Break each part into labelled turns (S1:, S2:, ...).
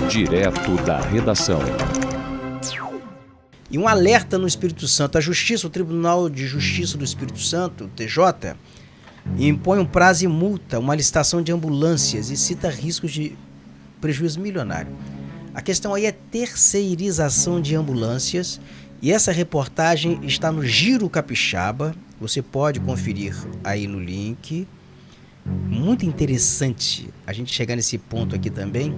S1: Direto da redação.
S2: E um alerta no Espírito Santo. A Justiça, o Tribunal de Justiça do Espírito Santo, o TJ, impõe um prazo e multa, uma licitação de ambulâncias e cita riscos de prejuízo milionário. A questão aí é terceirização de ambulâncias e essa reportagem está no Giro Capixaba. Você pode conferir aí no link. Muito interessante a gente chegar nesse ponto aqui também,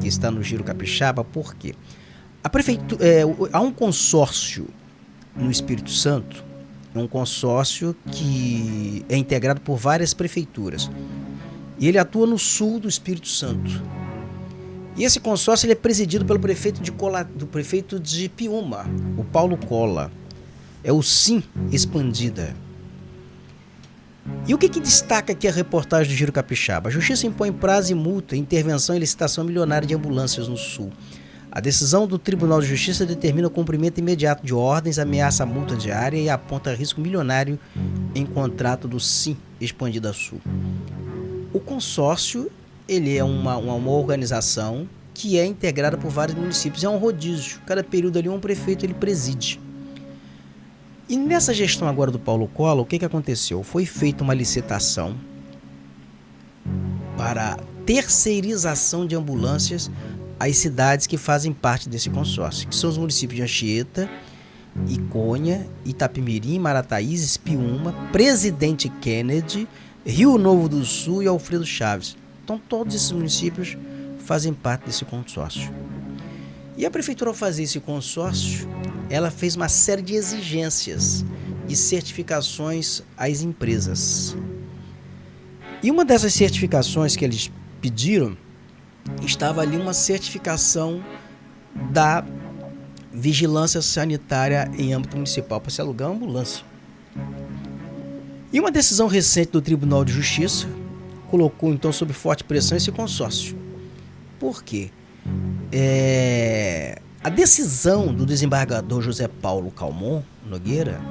S2: que está no Giro Capixaba, por quê? A prefeitura, há um consórcio no Espírito Santo, um consórcio que é integrado por várias prefeituras. E ele atua no sul do Espírito Santo. E esse consórcio ele é presidido pelo prefeito de Piúma, o Paulo Cola. É o Sim Expandida. E o que destaca aqui a reportagem do Giro Capixaba? A Justiça impõe prazo e multa, intervenção e licitação milionária de ambulâncias no Sul. A decisão do Tribunal de Justiça determina o cumprimento imediato de ordens, ameaça a multa diária e aponta risco milionário em contrato do Sim Expandida Sul. O consórcio ele é uma organização que é integrada por vários municípios. É um rodízio. Cada período ali um prefeito ele preside. E nessa gestão agora do Paulo Cola, o que aconteceu? Foi feita uma licitação para terceirização de ambulâncias às cidades que fazem parte desse consórcio, que são os municípios de Anchieta, Iconha, Itapemirim, Marataízes, Piúma, Presidente Kennedy, Rio Novo do Sul e Alfredo Chaves. Então todos esses municípios fazem parte desse consórcio. E a prefeitura, ao fazer esse consórcio, ela fez uma série de exigências e certificações às empresas. E uma dessas certificações que eles pediram, estava ali uma certificação da vigilância sanitária em âmbito municipal para se alugar uma ambulância. E uma decisão recente do Tribunal de Justiça colocou então sob forte pressão esse consórcio. Por quê? A decisão do desembargador José Paulo Calmon Nogueira,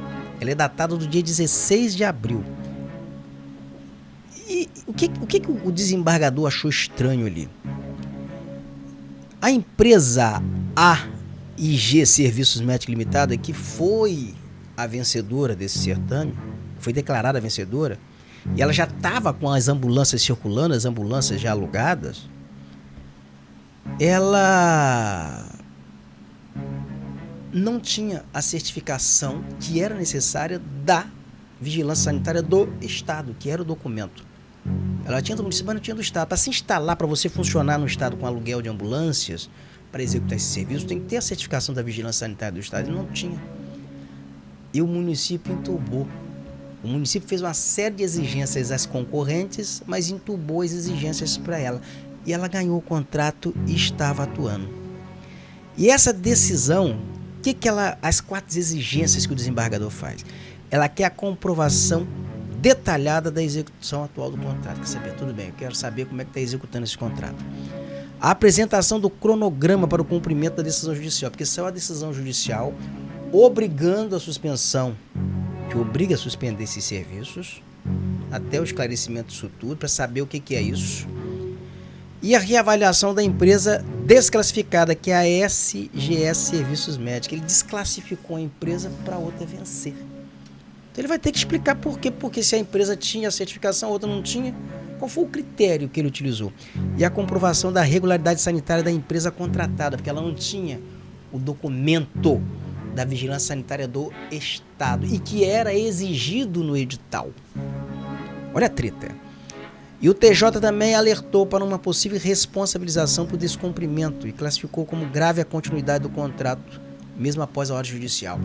S2: ela é datada do dia 16 de abril. E o que o desembargador achou estranho ali? A empresa AIG Serviços Médicos Limitada, que foi a vencedora desse certame, foi declarada vencedora, e ela já estava com as ambulâncias circulando, as ambulâncias já alugadas, ela não tinha a certificação que era necessária da vigilância sanitária do Estado, que era o documento. Ela tinha do município, mas não tinha do Estado. Para se instalar, para você funcionar no Estado com aluguel de ambulâncias, para executar esse serviço, tem que ter a certificação da vigilância sanitária do Estado. E não tinha. E o município entubou. O município fez uma série de exigências às concorrentes, mas entubou as exigências para ela. E ela ganhou o contrato e estava atuando. E essa decisão, as 4 exigências que o desembargador faz? Ela quer a comprovação detalhada da execução atual do contrato. Quer saber? Tudo bem, eu quero saber como é que está executando esse contrato. A apresentação do cronograma para o cumprimento da decisão judicial, porque saiu a decisão judicial obrigando a suspensão, que obriga a suspender esses serviços, até o esclarecimento disso tudo, para saber o que é isso. E a reavaliação da empresa desclassificada, que é a SGS Serviços Médicos. Ele desclassificou a empresa para outra vencer. Então ele vai ter que explicar por quê. Porque se a empresa tinha a certificação, a outra não tinha, qual foi o critério que ele utilizou? E a comprovação da regularidade sanitária da empresa contratada, porque ela não tinha o documento da vigilância sanitária do Estado e que era exigido no edital. Olha a treta. E o TJ também alertou para uma possível responsabilização por descumprimento e classificou como grave a continuidade do contrato, mesmo após a ordem judicial.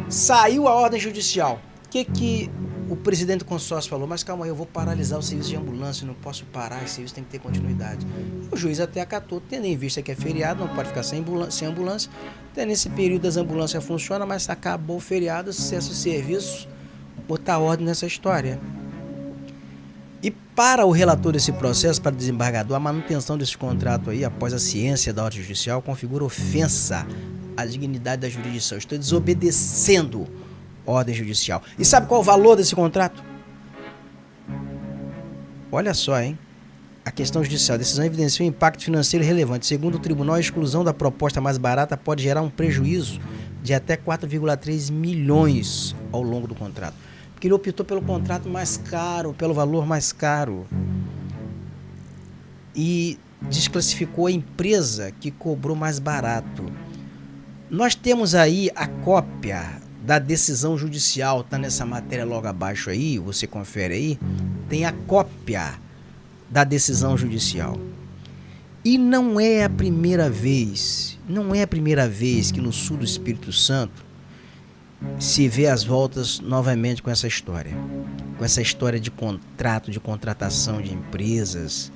S2: Saiu a ordem judicial. O que o presidente do consórcio falou? Mas calma aí, eu vou paralisar o serviço de ambulância, não posso parar, esse serviço tem que ter continuidade. O juiz até acatou, tendo em vista que é feriado, não pode ficar sem ambulância. Até nesse período as ambulâncias funcionam, mas se acabou o feriado, cessa o serviço, botar ordem nessa história. E para o relator desse processo, para o desembargador, a manutenção desse contrato aí, após a ciência da ordem judicial, configura ofensa à dignidade da jurisdição. Estou desobedecendo ordem judicial. E sabe qual é o valor desse contrato? Olha só, hein? a questão judicial. A decisão evidenciou um impacto financeiro relevante. Segundo o tribunal, a exclusão da proposta mais barata pode gerar um prejuízo de até 4,3 milhões ao longo do contrato. Porque ele optou pelo contrato mais caro, pelo valor mais caro. E desclassificou a empresa que cobrou mais barato. Nós temos aí a cópia da decisão judicial, tá nessa matéria logo abaixo aí, você confere aí, tem a cópia da decisão judicial. E não é a primeira vez que no sul do Espírito Santo se vê as voltas novamente com essa história de contrato, de contratação de empresas.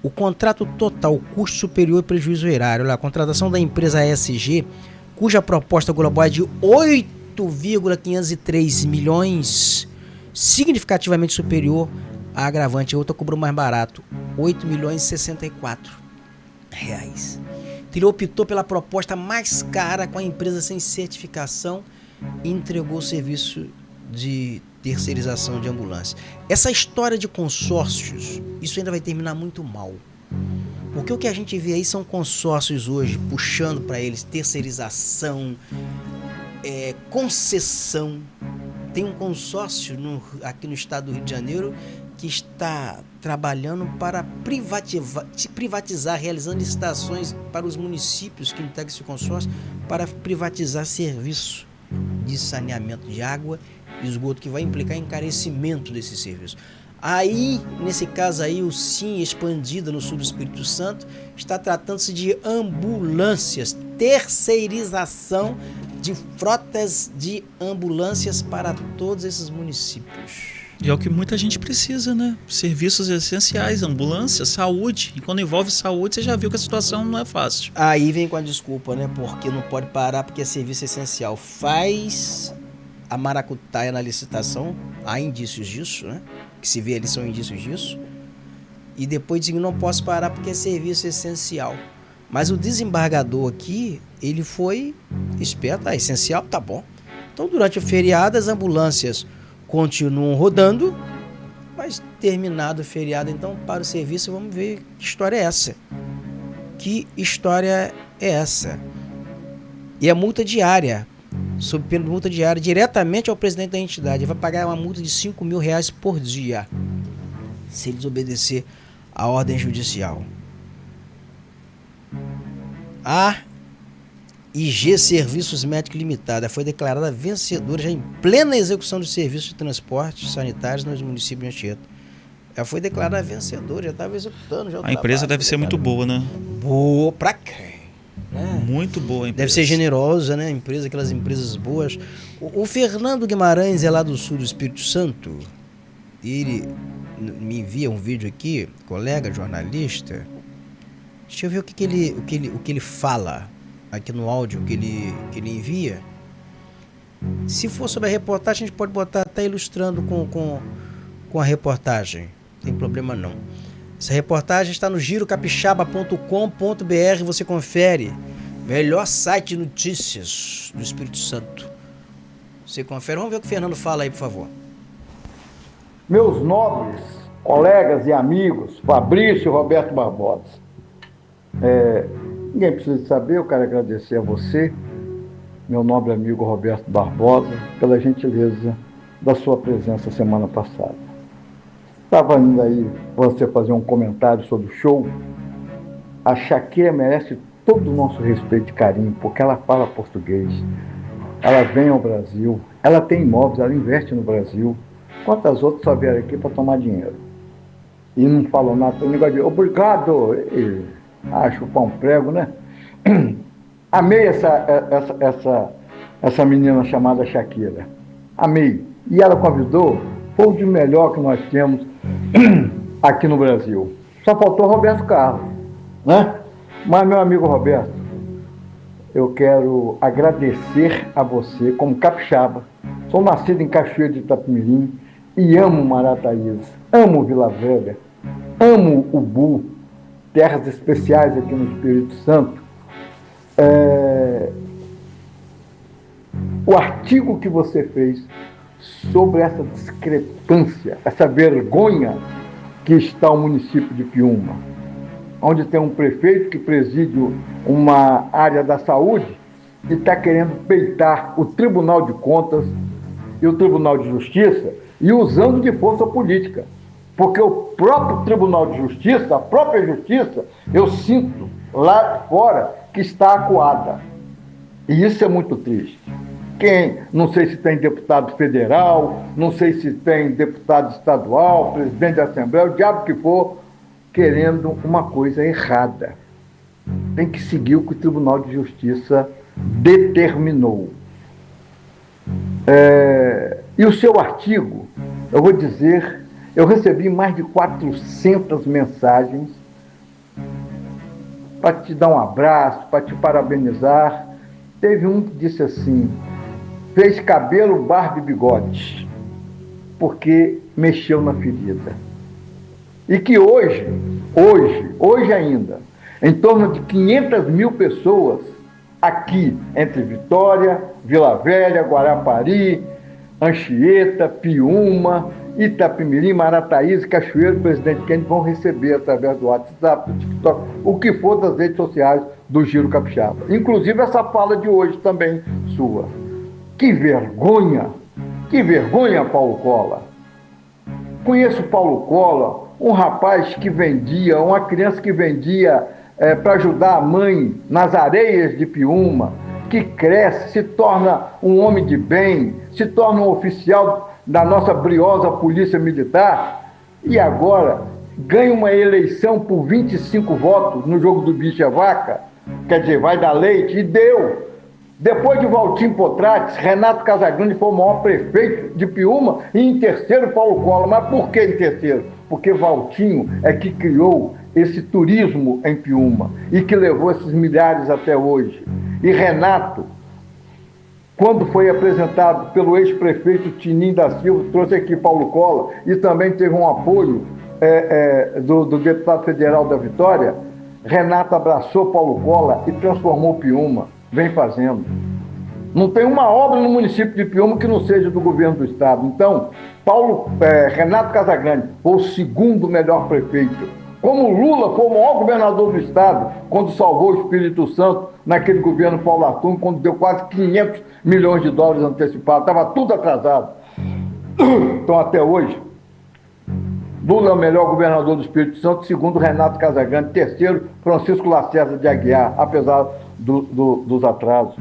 S2: O contrato total, custo superior e prejuízo erário. Olha, a contratação da empresa ESG, cuja proposta global é de 8,503 milhões, significativamente superior à agravante. A outra cobrou mais barato, 8 milhões e 64 reais. Ele optou pela proposta mais cara com a empresa sem certificação e entregou o serviço de terceirização de ambulância. Essa história de consórcios, isso ainda vai terminar muito mal. Porque o que a gente vê aí são consórcios hoje, puxando para eles terceirização, concessão. Tem um consórcio aqui no estado do Rio de Janeiro que está trabalhando para privatizar, realizando licitações para os municípios que integram esse consórcio, para privatizar serviço de saneamento de água e esgoto, que vai implicar em encarecimento desse serviço. Aí, nesse caso aí, o SIM expandido no sul do Espírito Santo está tratando-se de ambulâncias, terceirização de frotas de ambulâncias para todos esses municípios.
S1: E é o que muita gente precisa, né? Serviços essenciais, ambulância, saúde. E quando envolve saúde, você já viu que a situação não é fácil.
S2: Aí vem com a desculpa, né? Porque não pode parar porque é serviço essencial. Faz a maracutaia na licitação, há indícios disso, né? Que se vê ali são indícios disso. E depois diz que não posso parar porque é serviço essencial. Mas o desembargador aqui, ele foi esperto, essencial, tá bom. Então, durante o feriado, as ambulâncias continuam rodando, mas terminado o feriado, então, para o serviço, vamos ver que história é essa. Que história é essa? E a multa diária, sob pena de multa diária, diretamente ao presidente da entidade. Ele vai pagar uma multa de R$5 mil por dia, se ele desobedecer a ordem judicial. A IG Serviços Médicos Limitada foi declarada vencedora já em plena execução dos serviços de transporte sanitários nos municípios de Anchieta. Ela foi declarada vencedora, já estava executando. Já
S1: a empresa deve ser muito boa, né?
S2: Boa pra quem?
S1: Muito boa a empresa.
S2: Deve ser generosa, né? Empresa, aquelas empresas boas. O Fernando Guimarães é lá do sul do Espírito Santo. Ele me envia um vídeo aqui, colega jornalista. Deixa eu ver o que ele fala aqui no áudio que ele envia. Se for sobre a reportagem, a gente pode botar até ilustrando com a reportagem. Não tem problema não. Essa reportagem está no girocapixaba.com.br, você confere. Melhor site de notícias do Espírito Santo. Você confere. Vamos ver o que o Fernando fala aí, por favor.
S3: Meus nobres colegas e amigos, Fabrício e Roberto Barbosa. Ninguém precisa saber, eu quero agradecer a você, meu nobre amigo Roberto Barbosa, pela gentileza da sua presença semana passada. Estava indo aí você fazer um comentário sobre o show. A Shakira merece todo o nosso respeito e carinho, porque ela fala português, ela vem ao Brasil, ela tem imóveis, ela investe no Brasil, enquanto as outras só vieram aqui para tomar dinheiro. E não falou nada, o negócio de obrigado, chupar um prego, né? Amei essa menina chamada Shakira. Amei. E ela convidou, foi o de melhor que nós temos aqui no Brasil. Só faltou Roberto Carlos, né? Mas, meu amigo Roberto, eu quero agradecer a você como capixaba. Sou nascido em Cachoeira de Itapemirim e amo Marataízes, amo Vila Velha, amo Ubu, terras especiais aqui no Espírito Santo. O artigo que você fez sobre essa discrepância, essa vergonha que está o município de Piúma, onde tem um prefeito que preside uma área da saúde e está querendo peitar o Tribunal de Contas e o Tribunal de Justiça e usando de força política. Porque o próprio Tribunal de Justiça, a própria Justiça, eu sinto lá fora que está acuada. E isso é muito triste. Não sei se tem deputado federal, não sei se tem deputado estadual, presidente da Assembleia, o diabo que for, querendo uma coisa errada. Tem que seguir o que o Tribunal de Justiça determinou. E o seu artigo, eu vou dizer, eu recebi mais de 400 mensagens para te dar um abraço, para te parabenizar. Teve um que disse assim: fez cabelo, barba e bigode, porque mexeu na ferida. E que hoje ainda, em torno de 500 mil pessoas aqui, entre Vitória, Vila Velha, Guarapari, Anchieta, Piúma, Itapemirim, Marataízes, Cachoeiro, Presidente Kennedy, vão receber através do WhatsApp, do TikTok, o que for das redes sociais do Giro Capixaba. Inclusive essa fala de hoje também sua. Que vergonha, Paulo Collor. Conheço Paulo Collor, um rapaz que vendia, uma criança que vendia para ajudar a mãe nas areias de Piúma, que cresce, se torna um homem de bem, se torna um oficial da nossa briosa polícia militar, e agora ganha uma eleição por 25 votos no jogo do bicho e vaca, quer dizer, vai dar leite, e deu. Depois de Valtinho Potrates, Renato Casagrande foi o maior prefeito de Piúma, e em terceiro Paulo Collor. Mas por que em terceiro? Porque Valtinho é que criou esse turismo em Piúma e que levou esses milhares até hoje. E Renato, quando foi apresentado pelo ex-prefeito Tinim da Silva, trouxe aqui Paulo Collor, e também teve um apoio do deputado federal da Vitória, Renato abraçou Paulo Collor e transformou Piúma. Vem fazendo. Não tem uma obra no município de Piúma que não seja do governo do estado. Então, Renato Casagrande foi o segundo melhor prefeito. Como Lula foi o maior governador do estado, quando salvou o Espírito Santo naquele governo Paulo Arthur, quando deu quase 500 milhões de dólares antecipados. Estava tudo atrasado. Então, até hoje, Lula é o melhor governador do Espírito Santo, segundo Renato Casagrande, terceiro Francisco Lacerda de Aguiar, apesar dos atrasos.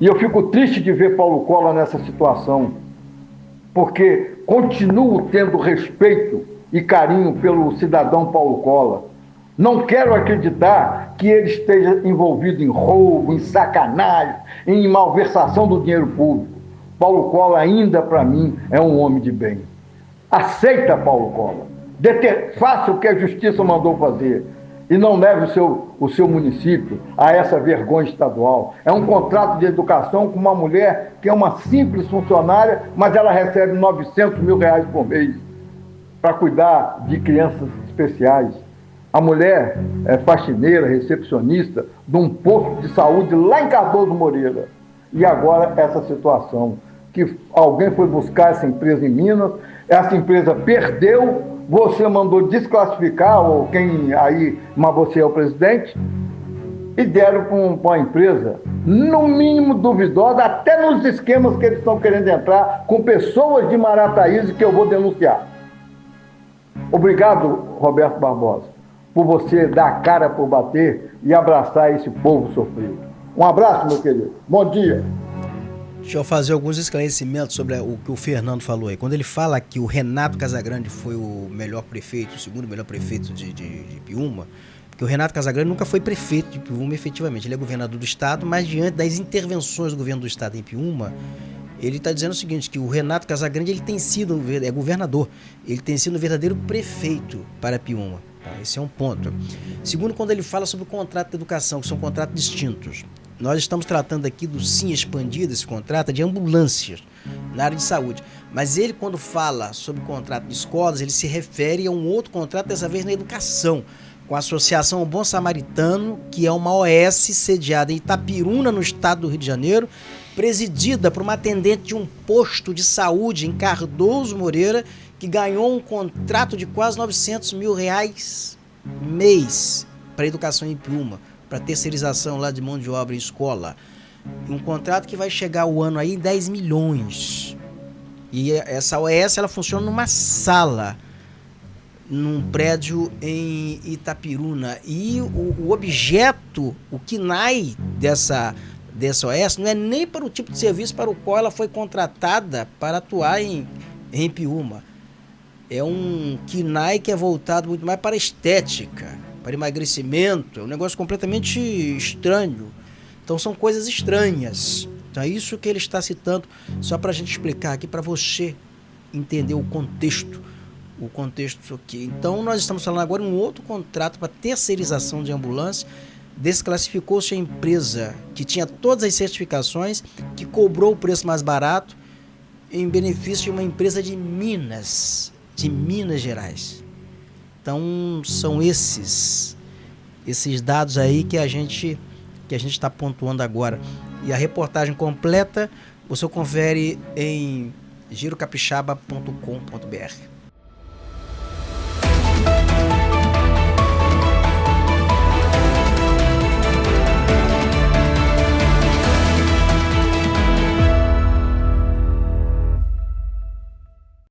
S3: E eu fico triste de ver Paulo Collor nessa situação, porque continuo tendo respeito e carinho pelo cidadão Paulo Collor. Não quero acreditar que ele esteja envolvido em roubo, em sacanagem, em malversação do dinheiro público. Paulo Collor ainda, para mim, é um homem de bem. Aceita, Paulo Collor. Faça o que a justiça mandou fazer. E não leve o seu município a essa vergonha estadual. É um contrato de educação com uma mulher que é uma simples funcionária, mas ela recebe 900 mil reais por mês para cuidar de crianças especiais. A mulher é faxineira, recepcionista de um posto de saúde lá em Cardoso Moreira. E agora essa situação, que alguém foi buscar essa empresa em Minas, essa empresa perdeu, você mandou desclassificar, ou quem aí, mas você é o presidente, e deram para a empresa, no mínimo duvidosa, até nos esquemas que eles estão querendo entrar, com pessoas de Marataízes que eu vou denunciar. Obrigado, Roberto Barbosa, por você dar a cara por bater e abraçar esse povo sofrido. Um abraço, meu querido. Bom dia.
S2: Deixa eu fazer alguns esclarecimentos sobre o que o Fernando falou aí. Quando ele fala que o Renato Casagrande foi o melhor prefeito, o segundo melhor prefeito de Piúma, porque o Renato Casagrande nunca foi prefeito de Piúma, efetivamente. Ele é governador do estado, mas diante das intervenções do governo do estado em Piúma, ele está dizendo o seguinte, que o Renato Casagrande ele tem sido, é governador, ele tem sido um verdadeiro prefeito para Piúma. Esse é um ponto. Segundo, quando ele fala sobre o contrato de educação, que são contratos distintos. Nós estamos tratando aqui do Sim Expandido, esse contrato de ambulâncias na área de saúde. Mas ele, quando fala sobre o contrato de escolas, ele se refere a um outro contrato, dessa vez na educação, com a Associação Bom Samaritano, que é uma OS sediada em Itapiruna, no estado do Rio de Janeiro, presidida por uma atendente de um posto de saúde em Cardoso Moreira, que ganhou um contrato de quase R$900 mil mês para educação em Piúma, para terceirização lá de mão de obra em escola. Um contrato que vai chegar o ano aí em 10 milhões. E essa OES, ela funciona numa sala, num prédio em Itapiruna. E o objeto, o KNAI dessa OES, não é nem para o tipo de serviço para o qual ela foi contratada para atuar em Piúma. É um KNAI que é voltado muito mais para estética, para emagrecimento. É um negócio completamente estranho. Então são coisas estranhas. Então é isso que ele está citando, só para a gente explicar aqui, para você entender o contexto. O contexto aqui. Então nós estamos falando agora de um outro contrato para terceirização de ambulância. Desclassificou-se a empresa que tinha todas as certificações, que cobrou o preço mais barato em benefício de uma empresa de Minas Gerais. Então são esses dados aí que a gente está pontuando agora. E a reportagem completa você confere em girocapixaba.com.br.